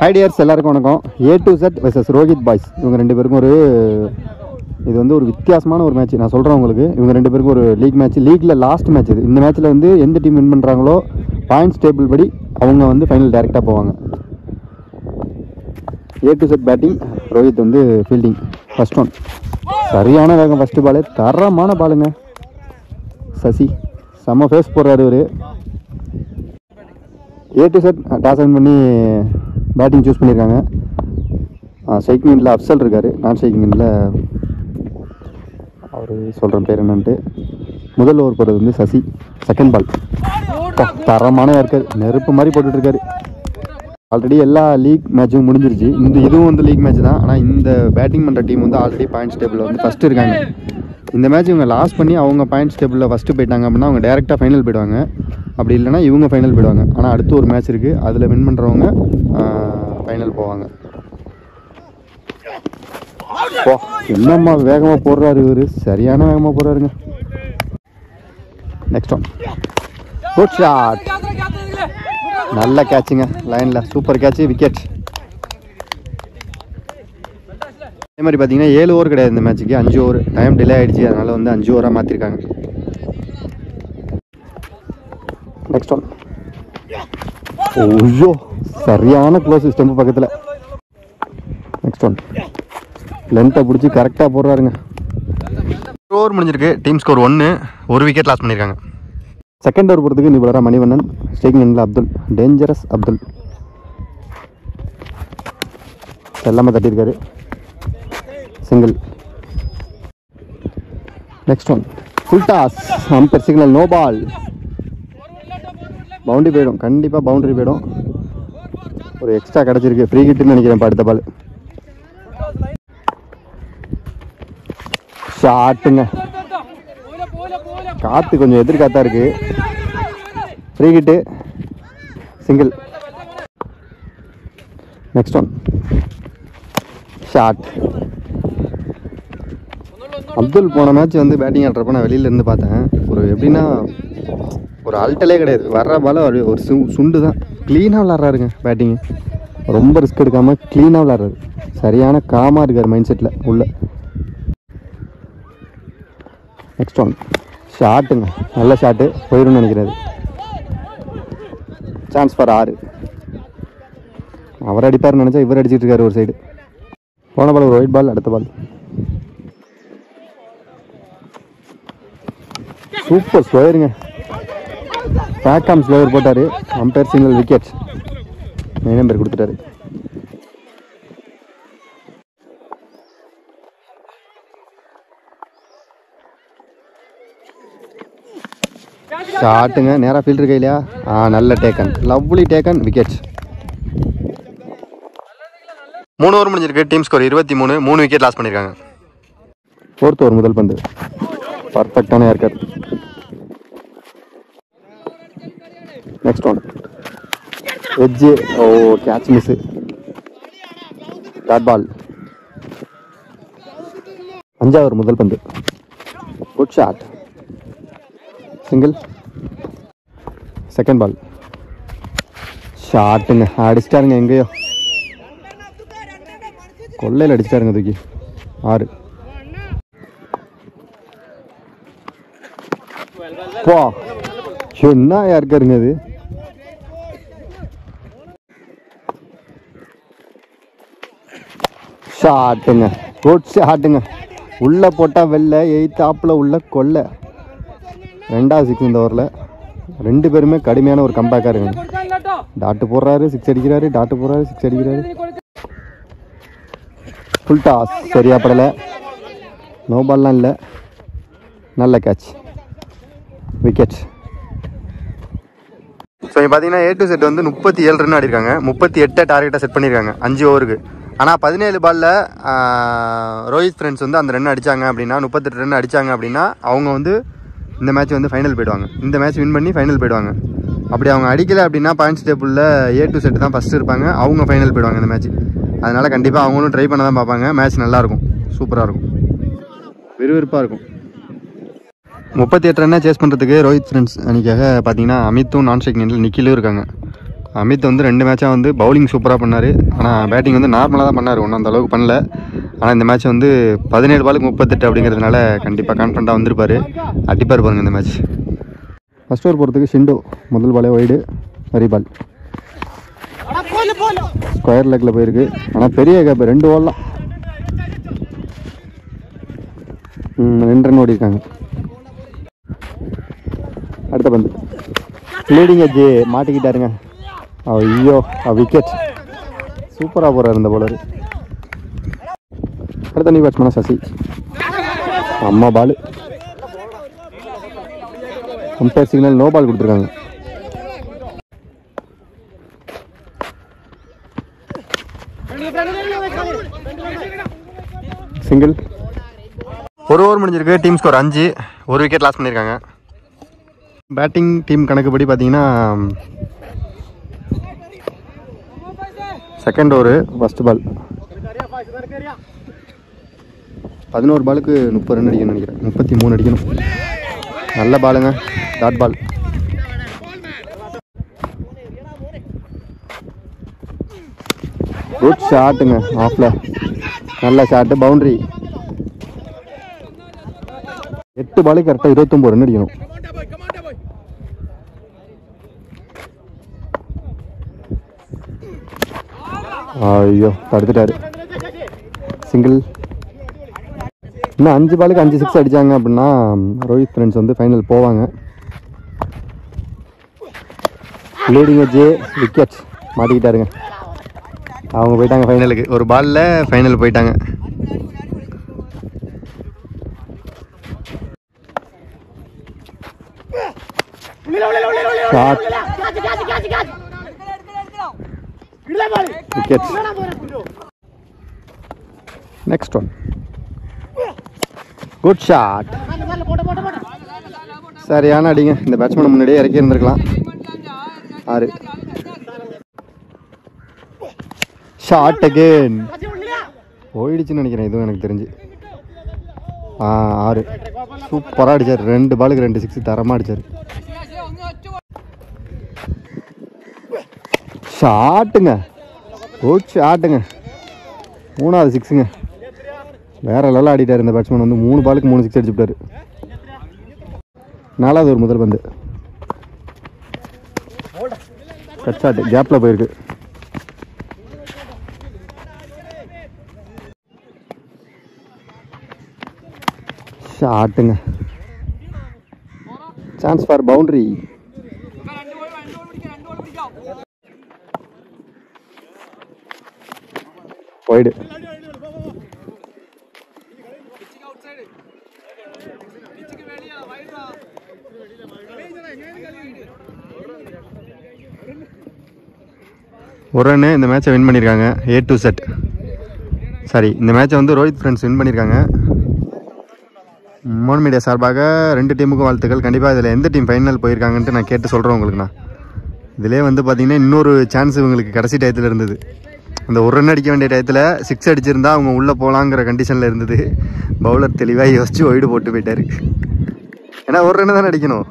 Hi tears, எல்லாருக்கும் வணக்கம். A to Z versus Rohit boys. இவங்க ரெண்டு பேருக்கும் இது வந்து ஒரு வித்தியாசமான ஒரு மேட்ச். நான் சொல்கிறேன் உங்களுக்கு, இவங்க ரெண்டு பேருக்கும் ஒரு லீக் மேட்ச். லீக்கில் லாஸ்ட் மேட்ச் இது. இந்த மேட்ச்சில் வந்து எந்த டீம் வின் பண்ணுறாங்களோ பாயிண்ட்ஸ் டேபிள் படி அவங்க வந்து ஃபைனல் டேரெக்டாக போவாங்க. A to Z batting, Rohit வந்து ஃபீல்டிங். ஃபர்ஸ்ட் ஒன் சரியான வேகம், ஃபஸ்ட்டு பாலு தரமான பாலுங்க. சசி செம்ம ஃபேஸ் போடுறாரு இவர். A to Z toss on பண்ணி பேட்டிங் சூஸ் பண்ணியிருக்காங்க. ஸ்ட்ரைக்கிங் எண்டில் அப்சல் இருக்கார், நான் ஸ்ட்ரைக்கிங் எண்டில் அவர் சொல்கிற பேர் என்னன்ட்டு. முதல் ஓவர் போடுறது வந்து சசி. செகண்ட் பால் தரமான இருக்கார், நெருப்பு மாதிரி போட்டுட்ருக்காரு. ஆல்ரெடி எல்லா லீக் மேட்சும் முடிஞ்சிருச்சு. இதுவும் வந்து லீக் மேட்ச் தான். ஆனால் இந்த பேட்டிங் பண்ணுற டீம் வந்து ஆல்ரெடி பாயிண்ட்ஸ் டேபிளில் வந்து ஃபஸ்ட்டு இருக்காங்க. இந்த மேட்ச் இவங்க லாஸ் பண்ணி அவங்க பாயிண்ட்ஸ் டேபிளில் ஃபஸ்ட்டு போயிட்டாங்க அப்படின்னா அவங்க டேரெக்டாக ஃபைனல் போயிடுவாங்க. அப்படி இல்லைனா இவங்க ஃபைனல் போயிடுவாங்க. ஆனால் அடுத்து ஒரு மேட்ச் இருக்குது, அதில் வின் பண்ணுறவங்க ஃபைனல் போவாங்க. என்னம்மா வேகமாக போடுறாரு இவர், சரியான வேகமாக போடுறாருங்க. நெக்ஸ்ட் ஒன் குட் ஷாட், நல்ல கேட்சுங்க லைனில், சூப்பர் கேட்சு, விக்கெட். அதே மாதிரி பார்த்தீங்கன்னா 7 ஓவர் கிடையாது இந்த மேட்ச்சுக்கு, 5 ஓவர். டைம் டிலே ஆகிடுச்சு, அதனால் வந்து 5 ஓவராக மாற்றிருக்காங்க. நெக்ஸ்ட் ஒன் ஐயோ சரியான க்ளோஸ் ஸ்டெம்பு பக்கத்தில். நெக்ஸ்ட் ஒன் லென்த்தை பிடிச்சி கரெக்டாக போடுறாருங்க. ஓவர் முடிஞ்சிருக்கு. டீம் ஸ்கோர் 1, ஒரு விக்கெட் லாஸ் பண்ணியிருக்காங்க. செகண்ட் ஓவர் போகிறதுக்கு நீ வர மணிவண்ணன். ஸ்ட்ரைக்கிங் எண்டில் அப்துல், டேஞ்சரஸ் அப்துல் எல்லாமே தட்டியிருக்காரு. Single. Next one full toss, amber signal, no ball. Boundary போயிடும், கண்டிப்பாக பவுண்டரி போயிடும். ஒரு எக்ஸ்ட்ரா கிடச்சிருக்கு, ஃப்ரீ ஹிட்னு நினைக்கிறேன். அடுத்த பால் ஷாட்டுங்க, காற்று கொஞ்சம் எதிர்காத்தா இருக்கு. Free hit, single. Next one shot. Abdul போன மேட்ச் வந்து பேட்டிங் ஆடுறப்ப நான் வெளியிலேருந்து பார்த்தேன். ஒரு எப்படின்னா ஒரு அல்ட்டலே கிடையாது, வர்ற பால ஒரு சுண்டு தான். க்ளீனாக விளாட்றாருங்க பேட்டிங்கு, ரொம்ப ரிஸ்க் எடுக்காமல் க்ளீனாக விளாட்றாரு. சரியான காமாக இருக்கார் மைண்ட் செட்டில் உள்ள. நெக்ஸ்ட் ஒன் ஷாட்டுங்க, நல்ல ஷாட்டு, போயிடும்னு நினைக்கிறாரு. Chance for 6. அவர் அடிப்பார்னு நினச்சா இவர் அடிச்சிட்டு இருக்காரு ஒரு சைடு. போன பால் ஒரு ஒயிட் பால். அடுத்த பால் சூப்பர் ஸ்லோயருங்க, பேக்காம் ஸ்லோயர் போட்டார். அம்பேர் சிங்கிள், விக்கெட். 9 நம்பர் கொடுத்துட்டாரு. ஷாட்டுங்க, நேராக ஃபீல்டர் கையிலையா. நல்ல taken, lovely taken, wicket. 3 over முடிஞ்சிருக்கு. டீம் ஸ்கோர் 23, 3 விக்கெட் லாஸ் பண்ணியிருக்காங்க. 4th ஓவர் முதல் பந்து பர்ஃபெக்டான ஏர்கர். Next one edge, oh catch miss, dot ball. 5வது ஓவர் முதல் பந்து good shot, single. Second ball ஷாட்டுங்க, அடிச்சிட்டாருங்க, எங்கேயோ கொள்ளையில் அடிச்சிட்டாருங்க தூக்கி. 6. போ என்ன யாருக்காருங்க அது. ஷாட்டுங்க, குட் ஷாட்டுங்க, உள்ள போட்டால் வெளில, 8th ஆப்பில் உள்ள கொள்ளை. 2வது 6 இந்த ஓவரில். 2 பேருமே கடுமையான ஒரு கம்பேக்காக இருக்குங்க. டாட்டு போடுறாரு, 6 அடிக்கிறாரு, டாட்டு போடுறாரு, 6 அடிக்கிறாரு. ஃபுல் டாஸ் சரியா படலை, நோ பால்லாம் இல்லை, நல்ல கேட்ச், விக்கெட். ஸோ இங்கே பார்த்தீங்கன்னா A to Z வந்து 37 ரன் ஆடிருக்காங்க. 38 டார்கெட்டாக செட் பண்ணியிருக்காங்க 5 ஓவருக்கு. ஆனால் 17 பாலில் ரோஹித் ஃப்ரெண்ட்ஸ் வந்து அந்த ரன் அடித்தாங்க அப்படின்னா, 38 ரன் அடித்தாங்க அப்படின்னா அவங்க வந்து இந்த மேட்ச் வந்து ஃபைனல் போயிடுவாங்க. இந்த மேட்ச் வின் பண்ணி ஃபைனல் போயிடுவாங்க. அப்படி அவங்க அடிக்கலை அப்படின்னா பாயிண்ட்ஸ் டேபிளில் A to Z தான் ஃபஸ்ட்டு இருப்பாங்க, அவங்க ஃபைனல் போயிடுவாங்க இந்த மேட்ச். அதனால் கண்டிப்பாக அவங்களும் ட்ரை பண்ண தான் பார்ப்பாங்க. மேட்ச் நல்லாயிருக்கும், சூப்பராக இருக்கும், விறுவிறுப்பாக இருக்கும். 38 ரன்னை சேஸ் பண்ணுறதுக்கு ரோஹித் ஃப்ரெண்ட்ஸ் அன்றைக்காக பார்த்தீங்கன்னா அமித்தும் நான் ஸ்ட்ரைக்கிங் எண்டில் நிக்கிலும் இருக்காங்க. அமித் வந்து 2 மேட்சாக வந்து பவுலிங் சூப்பராக பண்ணார். ஆனால் பேட்டிங் வந்து நார்மலாக தான் பண்ணார், ஒன்றும் அந்த அளவுக்கு பண்ணல. ஆனால் இந்த மேட்ச் வந்து 17 பாலுக்கு 38 அப்படிங்கிறதுனால கண்டிப்பாக கான்ஃபிடண்ட்டாக வந்திருப்பார். அடிப்பார் பாருங்கள் இந்த மேட்ச். ஃபஸ்ட் ஓவர் போகிறதுக்கு ஷிண்டோ முதல் பாலே வைடு, வரி பால் ஸ்கொயர் லெக்கில் போயிருக்கு. ஆனால் பெரிய கேப் 2 ஓடலாம். 2 ரன் ஓடி இருக்காங்க. அடுத்த பந்து லீடிங் எட்ஜ் மாட்டிக்கிட்டாருங்க. ஐயோ விக்கெட். சூப்பராக போகிறார் இந்த பவுலர். அடுத்த நியூ பேட்ஸ்மேனா சசி. அம்மா பால். அம்பையர் சிக்னல் நோ பால் கொடுத்துருக்காங்க. சிங்கிள். ஒரு ஓவர் முடிஞ்சிருக்கு. Team score 5. ஒரு விக்கெட் லாஸ் பண்ணியிருக்காங்க. பேட்டிங் டீம் கணக்குப்படி பார்த்தீங்கன்னா செகண்ட் ஓவரு ஃபஸ்ட் பால் 11 பாலுக்கு 30 ரன் அடிக்கணும்னு நினைக்கிறேன். 33 அடிக்கணும். நல்ல பாலுங்க, டாட் பால். குட் ஷாட்டுங்க, ஆஃப்ல நல்ல ஷாட்டு, பவுண்ட்ரி. 8 பாலுக்கு கரெக்டாக 29 ரன் அடிக்கணும். ஐயோ தடுத்துட்டாரு. சிங்கிள். இன்னும் 5 பாலுக்கு 5 6 அடித்தாங்க அப்படின்னா ரோஹித் ஃப்ரெண்ட்ஸ் வந்து ஃபைனல் போவாங்க. லீடிங் எட்ஜ் விக்கெட் மாட்டிக்கிட்டாருங்க. அவங்க போயிட்டாங்க ஃபைனலுக்கு. ஒரு பாலில் ஃபைனல் போயிட்டாங்க. Shot, wicket. Next one. Good shot. சரியான அடிங்க. இந்த பேட்ஸ்மேன் முன்னாடியே இறக்கி இருந்திருக்கலாம். 6. Shot again. போயிடுச்சுன்னு நினைக்கிறேன் இதுவும் எனக்கு தெரிஞ்சு. 6. சூப்பராக அடித்தார். 2 பாலுக்கு 2 6 தரமாக அடித்தார். ஷாட்டுங்க, குட் ஷாட்டுங்க. 3வது 6ங்க. வேற லெவலில் ஆடிட்டார் இந்த பேட்ஸ்மேன் வந்து. 3 பாலுக்கு 3 6 அடிச்சுட்டாரு. 4வது ஒரு முதல் பந்து கட் ஷாட், கேப்பில் போயிருக்கு. ஷாட்டுங்க, சான்ஸ் ஃபார் பவுண்டரி. வைடு. ஒரு ரன்னு இந்த மேட்சை வின் பண்ணியிருக்காங்க. A to Z. சாரி, இந்த மேட்சை வந்து ரோஹித் ஃப்ரெண்ட்ஸ் வின் பண்ணியிருக்காங்க. மோன் மீடியா சார்பாக 2 டீமுக்கும் வாழ்த்துக்கள். கண்டிப்பாக இதில் எந்த டீம் ஃபைனல் போயிருக்காங்கன்ட்டு நான் கேட்டு சொல்கிறேன் உங்களுக்கு. நான் இதிலே வந்து பார்த்திங்கன்னா இன்னொரு சான்ஸ் இவங்களுக்கு கடைசி டயத்தில் இருந்தது. அந்த ஒரு ரன் அடிக்க வேண்டிய டயத்தில் 6 அடிச்சிருந்தா அவங்க உள்ளே போகலாங்கிற கண்டிஷனில் இருந்தது. பவுலர் தெளிவாக யோசித்து ஒய்டு போட்டு போயிட்டார். ஏன்னா ஒரு ரன்னு தானே அடிக்கணும்.